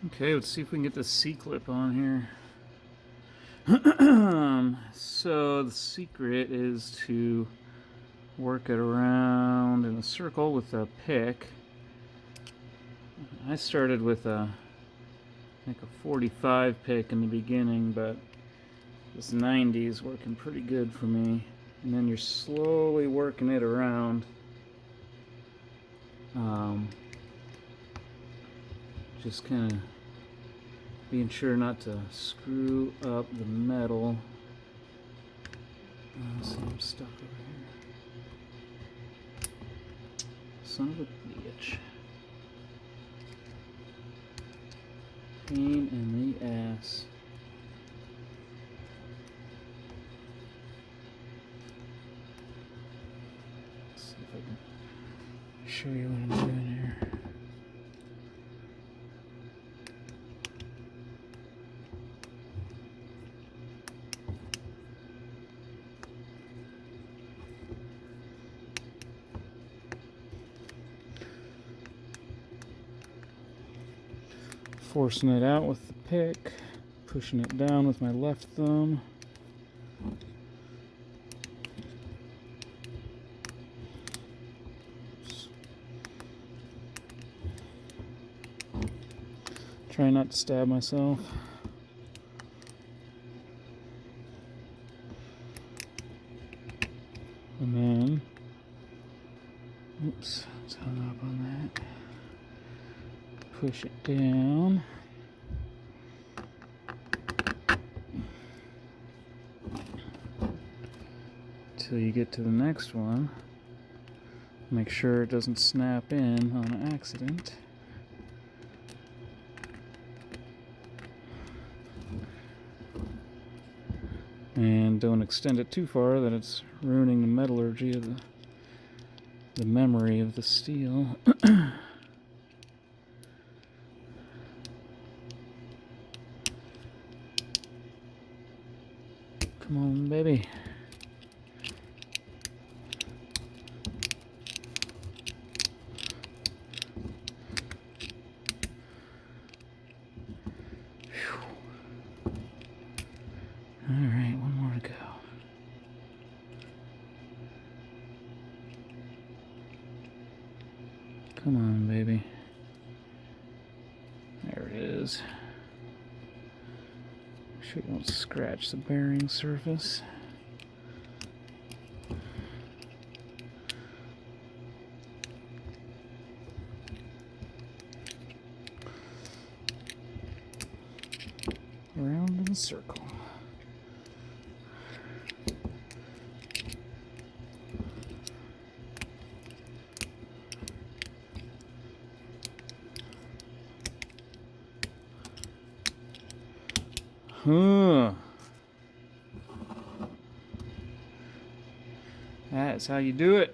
Okay, let's see if we can get the C-clip on here. So the secret is to work it around in a circle with a pick. I started with like a 45 pick in the beginning, but this 90 is working pretty good for me. And then you're slowly working it around. Just kind of being sure not to screw up the metal. So I'm stuck over here. Son of a bitch. Pain in the ass. Let's see if I can show you what I'm doing here. Forcing it out with the pick, pushing it down with my left thumb. Try not to stab myself. And then, oops, it's hung up on that. Push it down. Till you get to the next one. Make sure it doesn't snap in on accident. And don't extend it too far that it's ruining the metallurgy of the memory of the steel. Come on, baby. Alright, one more to go. Come on, baby. There it is. Make sure you don't scratch the bearing surface. Around in a circle. That's how you do it.